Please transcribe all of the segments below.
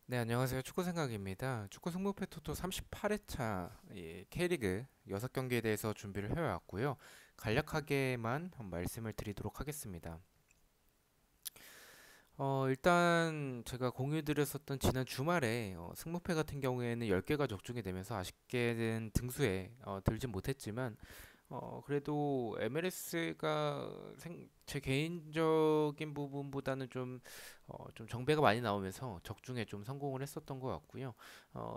네, 안녕하세요. 축구 생각입니다. 축구 승부패 토토 38회차 K리그 6경기에 대해서 준비를 해왔고요. 간략하게만 말씀을 드리도록 하겠습니다. 일단 제가 공유드렸었던 지난 주말에 승무패 같은 경우에는 10개가 적중이 되면서 아쉽게는 등수에 들진 못했지만 그래도 MLS가 제 개인적인 부분보다는 좀 정배가 많이 나오면서 적중에 좀 성공을 했었던 것 같고요.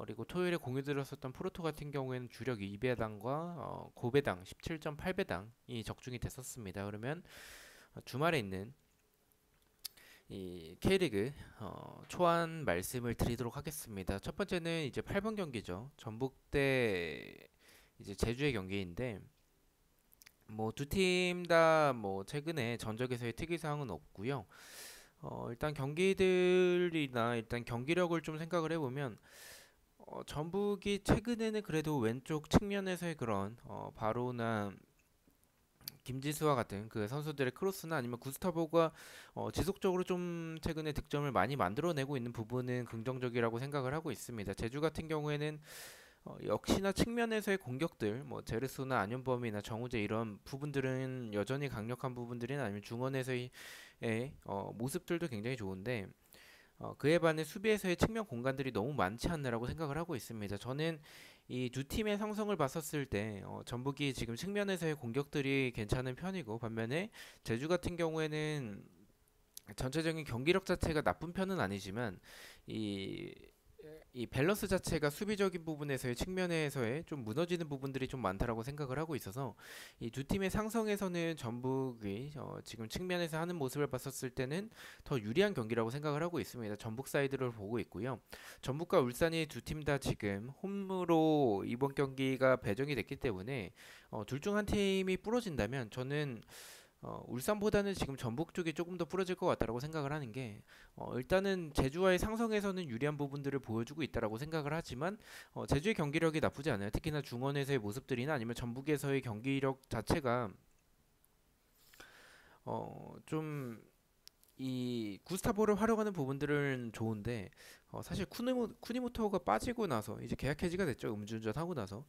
그리고 토요일에 공유 들었었던 프로토 같은 경우에는 주력 2배당과 고배당 17.8배당이 적중이 됐었습니다. 그러면 주말에 있는 이 K리그 초안 말씀을 드리도록 하겠습니다. 첫 번째는 이제 8번 경기죠. 전북 대 이제 제주의 경기인데 뭐 두 팀 다 뭐 최근에 전적에서의 특이 사항은 없고요. 일단 경기들이나 일단 경기력을 좀 생각을 해보면 전북이 최근에는 그래도 왼쪽 측면에서의 그런 바로나 김지수와 같은 그 선수들의 크로스나 아니면 구스타보가 지속적으로 좀 최근에 득점을 많이 만들어내고 있는 부분은 긍정적이라고 생각을 하고 있습니다. 제주 같은 경우에는 역시나 측면에서의 공격들, 뭐 제르소나 안현범이나 정우재 이런 부분들은 여전히 강력한 부분들이나 아니면 중원에서의 모습들도 굉장히 좋은데 그에 반해 수비에서의 측면 공간들이 너무 많지 않나라고 생각을 하고 있습니다. 저는 이 두 팀의 상성을 봤었을 때 전북이 지금 측면에서의 공격들이 괜찮은 편이고 반면에 제주 같은 경우에는 전체적인 경기력 자체가 나쁜 편은 아니지만 이 이 밸런스 자체가 수비적인 부분에서의 측면에서의 좀 무너지는 부분들이 좀 많다라고 생각을 하고 있어서 이 두 팀의 상성에서는 전북이 지금 측면에서 하는 모습을 봤었을 때는 더 유리한 경기라고 생각을 하고 있습니다. 전북 사이드를 보고 있고요. 전북과 울산이 두 팀 다 지금 홈으로 이번 경기가 배정이 됐기 때문에 둘 중 한 팀이 부러진다면 저는 울산보다는 지금 전북 쪽이 조금 더 부러질 것 같다라고 생각을 하는 게 일단은 제주와의 상성에서는 유리한 부분들을 보여주고 있다라고 생각을 하지만 제주의 경기력이 나쁘지 않아요. 특히나 중원에서의 모습들이나 아니면 전북에서의 경기력 자체가 좀 이 구스타보를 활용하는 부분들은 좋은데 사실 쿠니모토가 빠지고 나서 이제 계약 해지가 됐죠. 음주운전 하고 나서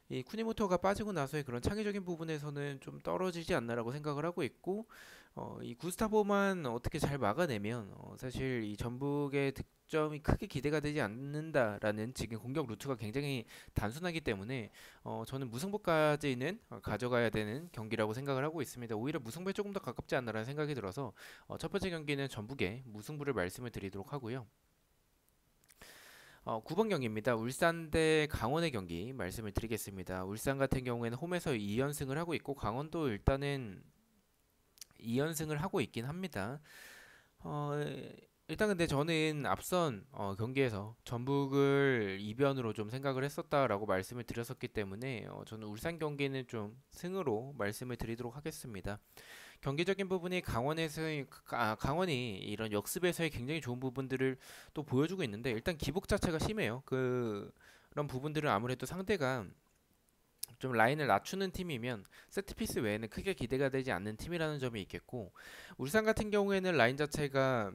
이 쿠니모토가 빠지고 나서의 그런 창의적인 부분에서는 좀 떨어지지 않나라고 생각을 하고 있고 이 구스타보만 어떻게 잘 막아내면 사실 이 전북의 득점이 크게 기대가 되지 않는다라는 지금 공격 루트가 굉장히 단순하기 때문에 저는 무승부까지는 가져가야 되는 경기라고 생각을 하고 있습니다. 오히려 무승부에 조금 더 가깝지 않나라는 생각이 들어서 첫 번째 경기는 전북의 무승부를 말씀을 드리도록 하고요. 9번 경기입니다. 울산 대 강원의 경기 말씀을 드리겠습니다. 울산 같은 경우에는 홈에서 2연승을 하고 있고 강원도 일단은 2연승을 하고 있긴 합니다. 어, 일단 근데 저는 앞선 경기에서 전북을 이변으로 좀 생각을 했었다라고 말씀을 드렸었기 때문에 저는 울산 경기는 좀 승으로 말씀을 드리도록 하겠습니다. 경기적인 부분이 강원이 이런 역습에서의 굉장히 좋은 부분들을 또 보여주고 있는데 일단 기복 자체가 심해요. 그런 부분들은 아무래도 상대가 좀 라인을 낮추는 팀이면 세트피스 외에는 크게 기대가 되지 않는 팀이라는 점이 있겠고 울산 같은 경우에는 라인 자체가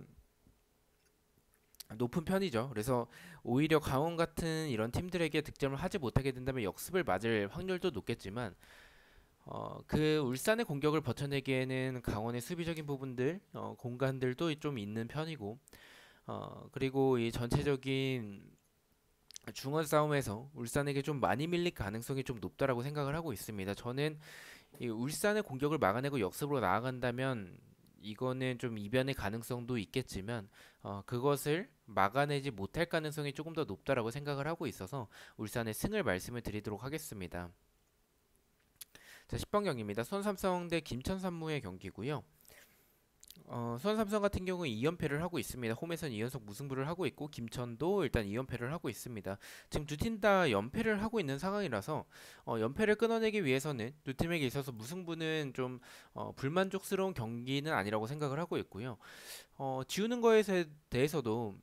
높은 편이죠. 그래서 오히려 강원 같은 이런 팀들에게 득점을 하지 못하게 된다면 역습을 맞을 확률도 높겠지만 그 울산의 공격을 버텨내기에는 강원의 수비적인 부분들, 공간들도 좀 있는 편이고, 그리고 이 전체적인 중원 싸움에서 울산에게 좀 많이 밀릴 가능성이 좀 높다라고 생각을 하고 있습니다. 저는 이 울산의 공격을 막아내고 역습으로 나아간다면 이거는 좀 이변의 가능성도 있겠지만 그것을 막아내지 못할 가능성이 조금 더 높다라고 생각을 하고 있어서 울산의 승을 말씀을 드리도록 하겠습니다. 자, 10번 경기입니다. 손삼성 대 김천 산무의 경기고요. 손삼성 같은 경우 2연패를 하고 있습니다. 홈에선 2연속 무승부를 하고 있고 김천도 일단 2연패를 하고 있습니다. 지금 두 팀 다 연패를 하고 있는 상황이라서 연패를 끊어내기 위해서는 두 팀에게 있어서 무승부는 좀 불만족스러운 경기는 아니라고 생각을 하고 있고요. 지우는 거에 대해서도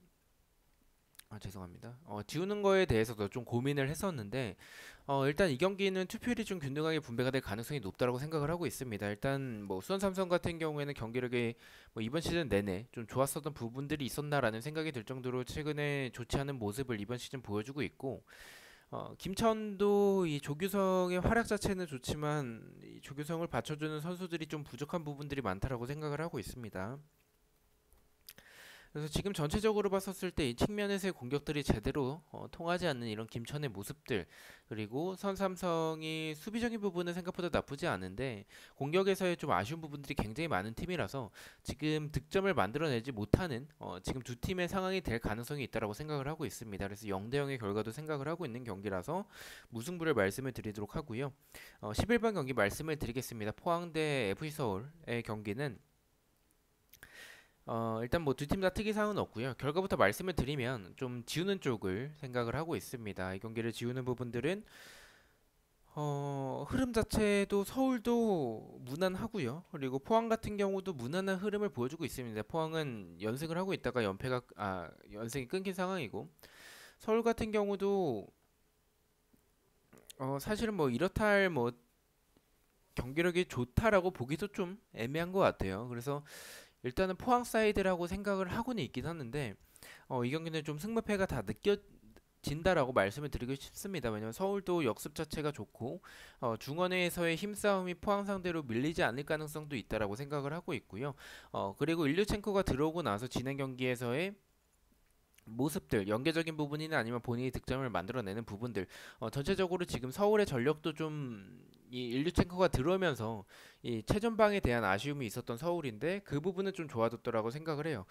죄송합니다. 지우는 거에 대해서도 좀 고민을 했었는데, 일단 이 경기는 투표율이 좀 균등하게 분배가 될 가능성이 높다고 생각을 하고 있습니다. 일단 뭐 수원 삼성 같은 경우에는 경기력이 뭐 이번 시즌 내내 좀 좋았었던 부분들이 있었나라는 생각이 들 정도로 최근에 좋지 않은 모습을 이번 시즌 보여주고 있고, 김천도 이 조규성의 활약 자체는 좋지만 이 조규성을 받쳐주는 선수들이 좀 부족한 부분들이 많다라고 생각을 하고 있습니다. 그래서 지금 전체적으로 봤었을 때 이 측면에서의 공격들이 제대로 통하지 않는 이런 김천의 모습들, 그리고 선삼성이 수비적인 부분은 생각보다 나쁘지 않은데 공격에서의 좀 아쉬운 부분들이 굉장히 많은 팀이라서 지금 득점을 만들어내지 못하는 지금 두 팀의 상황이 될 가능성이 있다고 생각을 하고 있습니다. 그래서 0대 0의 결과도 생각을 하고 있는 경기라서 무승부를 말씀을 드리도록 하고요. 11번 경기 말씀을 드리겠습니다. 포항 대 FC 서울의 경기는 일단 뭐 두 팀 다 특이사항은 없고요. 결과부터 말씀을 드리면 좀 지우는 쪽을 생각을 하고 있습니다. 이 경기를 지우는 부분들은 흐름 자체도 서울도 무난하고요. 그리고 포항 같은 경우도 무난한 흐름을 보여주고 있습니다. 포항은 연승을 하고 있다가 연승이 끊긴 상황이고 서울 같은 경우도 사실은 뭐 이렇다 할 뭐 경기력이 좋다라고 보기도 좀 애매한 것 같아요. 그래서 일단은 포항 사이드라고 생각을 하고는 있긴 하는데 이 경기는 좀 승부패가 다 느껴진다라고 말씀을 드리고 싶습니다. 왜냐면 서울도 역습 자체가 좋고 중원에서의 힘싸움이 포항 상대로 밀리지 않을 가능성도 있다라고 생각을 하고 있고요. 그리고 일류첸코가 들어오고 나서 지난 경기에서의 모습들, 연계적인 부분이나 아니면 본인이 득점을 만들어내는 부분들, 전체적으로 지금 서울의 전력도 좀 이 일류첸코가 들어오면서 이 최전방에 대한 아쉬움이 있었던 서울인데 그 부분은 좀 좋아졌더라고 생각을 해요.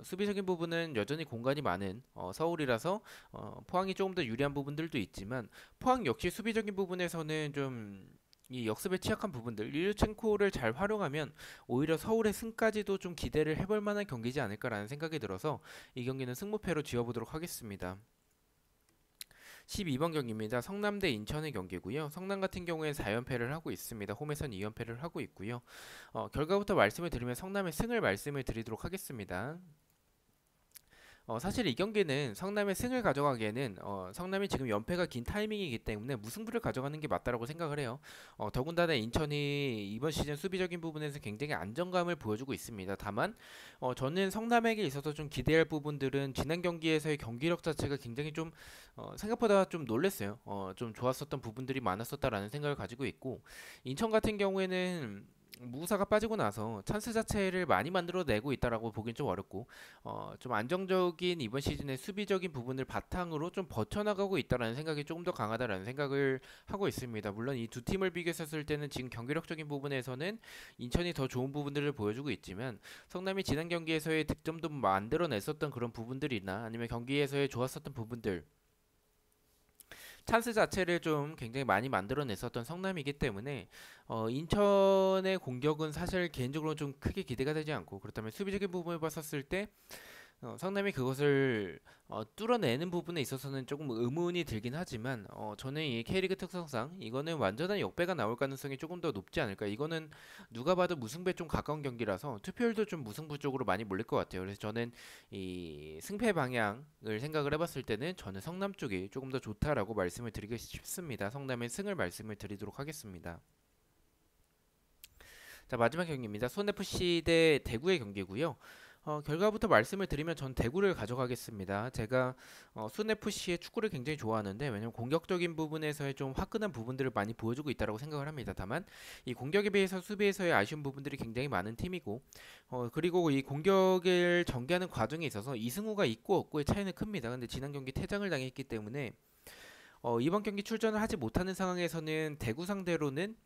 수비적인 부분은 여전히 공간이 많은 서울이라서 포항이 조금 더 유리한 부분들도 있지만 포항 역시 수비적인 부분에서는 좀 이 역습에 취약한 부분들, 일류첸코를 잘 활용하면 오히려 서울의 승까지도 좀 기대를 해볼 만한 경기지 않을까라는 생각이 들어서 이 경기는 승무패로 지어보도록 하겠습니다. 12번 경기입니다. 성남 대 인천의 경기고요. 성남 같은 경우에 4연패를 하고 있습니다. 홈에선 2연패를 하고 있고요. 결과부터 말씀을 드리면 성남의 승을 말씀을 드리도록 하겠습니다. 사실 이 경기는 성남의 승을 가져가기에는 성남이 지금 연패가 긴 타이밍이기 때문에 무승부를 가져가는 게 맞다라고 생각을 해요. 더군다나 인천이 이번 시즌 수비적인 부분에서 굉장히 안정감을 보여주고 있습니다. 다만 저는 성남에게 있어서 좀 기대할 부분들은 지난 경기에서의 경기력 자체가 굉장히 좀 생각보다 좀 놀랬어요. 좀 좋았었던 부분들이 많았었다라는 생각을 가지고 있고 인천 같은 경우에는 무사가 빠지고 나서 찬스 자체를 많이 만들어내고 있다라고 보긴 좀 어렵고 좀 안정적인 이번 시즌의 수비적인 부분을 바탕으로 좀 버텨나가고 있다라는 생각이 조금 더 강하다라는 생각을 하고 있습니다. 물론 이 두 팀을 비교했을 때는 지금 경기력적인 부분에서는 인천이 더 좋은 부분들을 보여주고 있지만 성남이 지난 경기에서의 득점도 만들어냈었던 그런 부분들이나 아니면 경기에서의 좋았었던 부분들 찬스 자체를 좀 굉장히 많이 만들어냈었던 성남이기 때문에 인천의 공격은 사실 개인적으로 좀 크게 기대가 되지 않고 그렇다면 수비적인 부분을 봤었을 때 성남이 그것을 뚫어내는 부분에 있어서는 조금 의문이 들긴 하지만 저는 이 K리그 특성상 이거는 완전한 역배가 나올 가능성이 조금 더 높지 않을까. 이거는 누가 봐도 무승부에 좀 가까운 경기라서 투표율도 좀 무승부 쪽으로 많이 몰릴 것 같아요. 그래서 저는 이 승패 방향을 생각을 해봤을 때는 저는 성남 쪽이 조금 더 좋다라고 말씀을 드리고 싶습니다. 성남의 승을 말씀을 드리도록 하겠습니다. 자, 마지막 경기입니다. 손FC 대 대구의 경기고요. 결과부터 말씀을 드리면 전 대구를 가져가겠습니다. 제가 순FC의 축구를 굉장히 좋아하는데 왜냐면 공격적인 부분에서의 좀 화끈한 부분들을 많이 보여주고 있다고 생각을 합니다. 다만 이 공격에 비해서 수비에서의 아쉬운 부분들이 굉장히 많은 팀이고 그리고 이 공격을 전개하는 과정에 있어서 이승우가 있고 없고의 차이는 큽니다. 근데 지난 경기 퇴장을 당했기 때문에 이번 경기 출전을 하지 못하는 상황에서는 대구 상대로는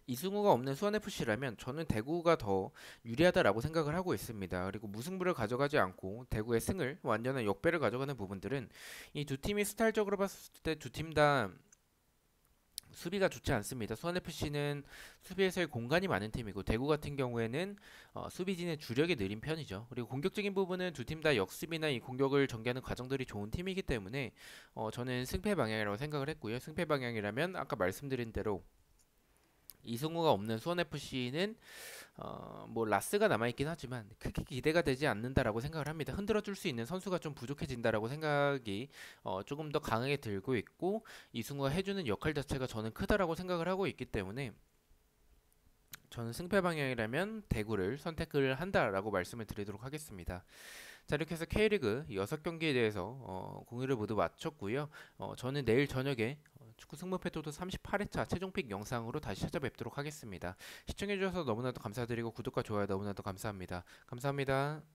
이승우가 없는 수원FC라면 저는 대구가 더 유리하다라고 생각을 하고 있습니다. 그리고 무승부를 가져가지 않고 대구의 승을 완전한 역배를 가져가는 부분들은 이 두 팀이 스타일적으로 봤을 때 두 팀 다 수비가 좋지 않습니다. 수원FC는 수비에서의 공간이 많은 팀이고 대구 같은 경우에는 수비진의 주력이 느린 편이죠. 그리고 공격적인 부분은 두 팀 다 역습이나 이 공격을 전개하는 과정들이 좋은 팀이기 때문에 저는 승패 방향이라고 생각을 했고요. 승패 방향이라면 아까 말씀드린 대로 이승우가 없는 수원FC는 뭐 라스가 남아있긴 하지만 크게 기대가 되지 않는다라고 생각을 합니다. 흔들어줄 수 있는 선수가 좀 부족해진다라고 생각이 조금 더 강하게 들고 있고 이승우가 해주는 역할 자체가 저는 크다라고 생각을 하고 있기 때문에 저는 승패 방향이라면 대구를 선택을 한다라고 말씀을 드리도록 하겠습니다. 자, 이렇게 해서 K리그 6경기에 대해서 공유를 모두 마쳤고요. 저는 내일 저녁에 축구 승부패토도 38회차 최종픽 영상으로 다시 찾아뵙도록 하겠습니다. 시청해주셔서 너무나도 감사드리고 구독과 좋아요 너무나도 감사합니다. 감사합니다.